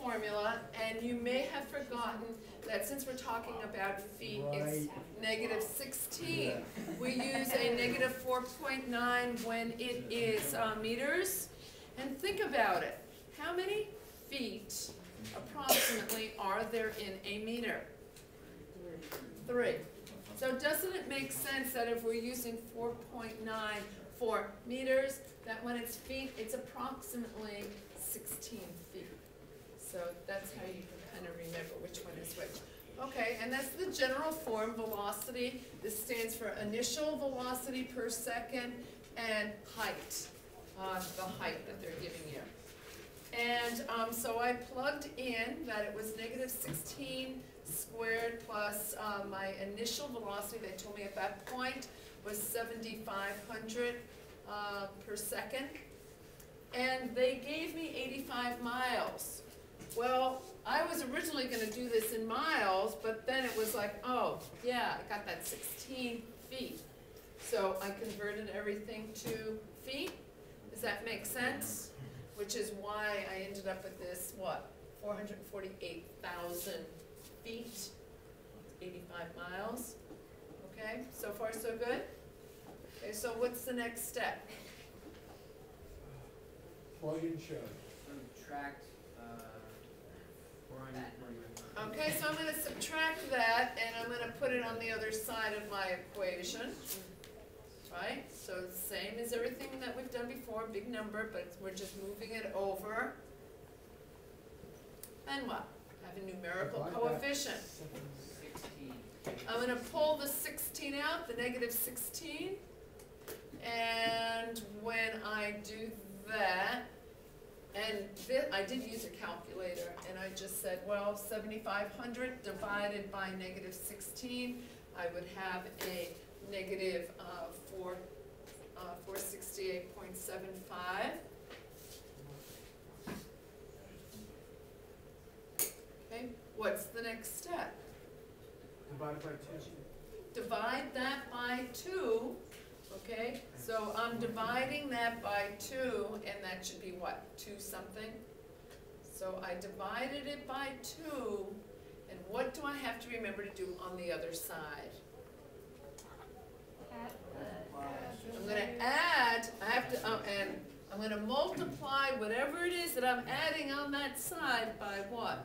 formula, and you may have forgotten that since we're talking about feet, it's negative 16. We use a negative 4.9 when it is meters. And think about it. How many feet approximately are there in a meter? 3. So doesn't it make sense that if we're using 4.9 for meters, that when it's feet, it's approximately 16 feet. So that's how you can kind of remember which one is which. Okay, and that's the general form, velocity. This stands for initial velocity per second and height, the height that they're giving you. And so I plugged in that it was negative 16 squared plus my initial velocity, they told me at that point, was 7,500 per second. And they gave me 85 miles. Well, I was originally going to do this in miles, but then it was like, oh, yeah, I got that 16 feet. So I converted everything to feet. Does that make sense? Which is why I ended up with this, what, 448,000 feet, 85 miles. Okay, so far so good? Okay, so what's the next step? Plug and show. Subtract. Okay, so I'm going to subtract that, and I'm going to put it on the other side of my equation. Right? So it's the same as everything that we've done before, big number, but we're just moving it over. Then what? Have a numerical coefficient. 16. I'm going to pull the 16 out, the negative 16. And when I do that, and I did use a calculator, and I just said, well, 7,500 divided by negative 16, I would have a negative 468.75. Okay, what's the next step? Divided by 2. Divide that by 2. Okay, so I'm dividing that by 2, and that should be what, 2 something? So I divided it by 2, and what do I have to remember to do on the other side? I'm going to add, I have to, and I'm going to multiply whatever it is that I'm adding on that side by what?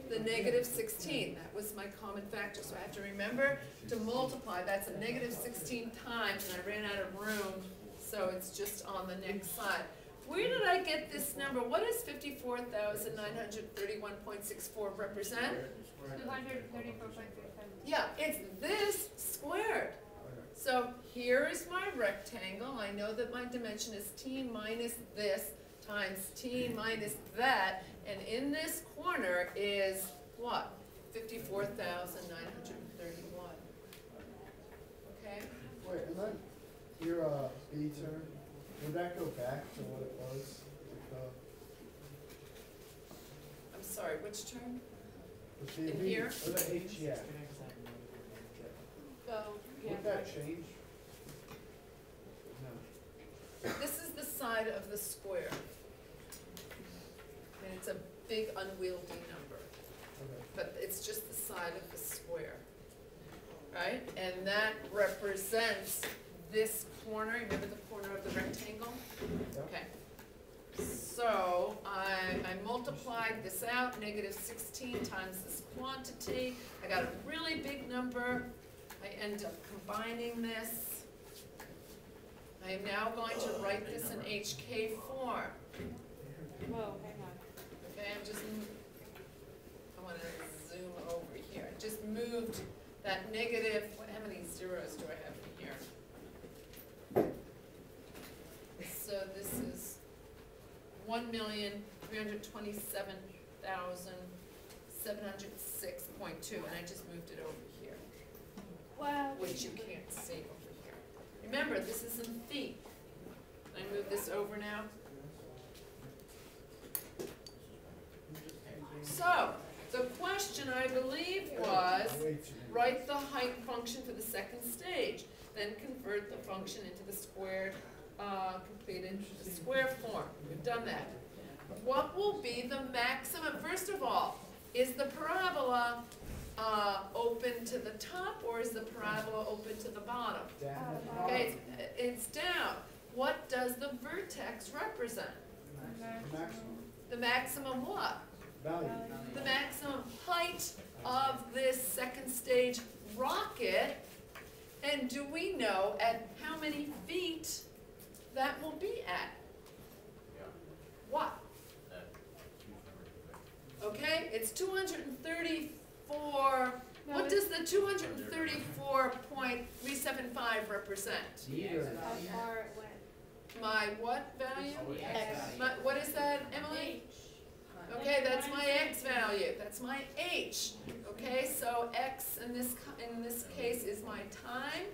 The negative 16. That was my common factor. So I have to remember to multiply. That's a negative 16 times, and I ran out of room, so it's just on the next side. Where did I get this number? What does 54,931.64 represent? 234.37. Yeah, it's this squared. So here is my rectangle. I know that my dimension is t minus this times t minus that, and in this corner is what? 54,931. Okay? Wait, and then your B term, would that go back to what it was? I'm sorry, which term? The In here? Or the H, yeah. Go. Would that change? No. This is the side of the square. And it's a big unwieldy number. Okay. But it's just the side of the square. Right? And that represents this corner. Remember the corner of the rectangle? Yep. Okay. So I multiplied this out, negative 16 times this quantity. I got a really big number. I end up combining this. I am now going to write this in HK form. Whoa, hang on. Okay, I want to zoom over here. I just moved that negative, how many zeros do I have in here? So this is 1,327,706.2, and I just moved it over here. Wow. Which you can't see over here. Remember, this is in feet. Can I move this over now? So, the question I believe was, write the height function for the second stage, then convert the function into the squared, completed square form. We've done that. what will be the maximum, first of all, is the parabola open to the top, or is the parabola open to the bottom? Down. Okay, it's down. What does the vertex represent? Maximum The maximum what? value. The maximum height of this second stage rocket. And do we know at how many feet that will be at? What? Okay, it's 234. What does the 234.375 represent? Meter. How far it went. My what value? The X My, value. what is that, Emily? Okay, that's my X value, that's my H. Okay, so X in this case is my time.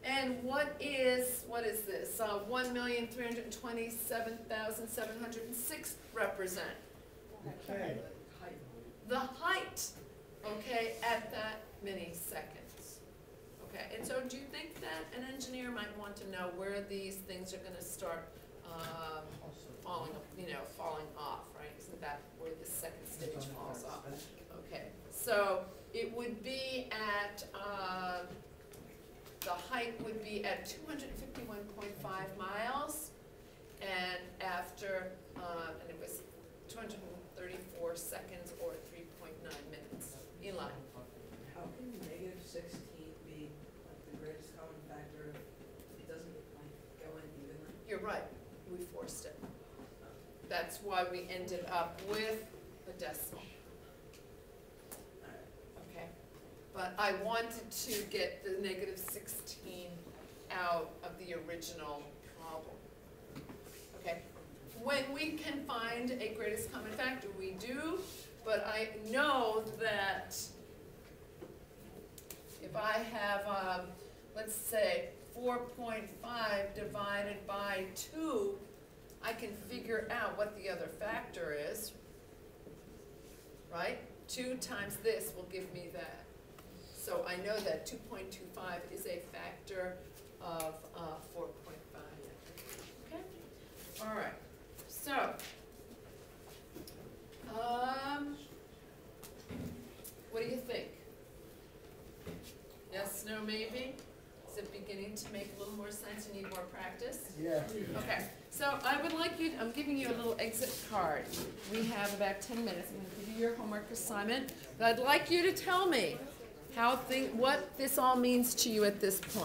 And what is this? 1,327,706 represent? Okay. The height, okay, at that many seconds. Okay, and so do you think that an engineer might want to know where these things are gonna start falling off, right? Isn't that where the second stage falls off? Okay, so it would be at, the height would be at 251.5 miles, and after, and it was 234 seconds or 3.9 minutes. Eli? How can negative 16 be like the greatest common factor if it doesn't like go in evenly? You're right, we forced it. That's why we ended up with a decimal. Okay, but I wanted to get the negative 16 out of the original problem. Okay, when we can find a greatest common factor, we do, but I know that if I have, let's say, 4.5 divided by 2, I can figure out what the other factor is, right? 2 times this will give me that. So I know that 2.25 is a factor of 4.5. Okay? All right. So, what do you think? Yes, no, maybe? Is it beginning to make a little more sense? You need more practice? Yeah. Okay, so I would like you, I'm giving you a little exit card. We have about 10 minutes. I'm going to give you your homework assignment. But I'd like you to tell me what this all means to you at this point.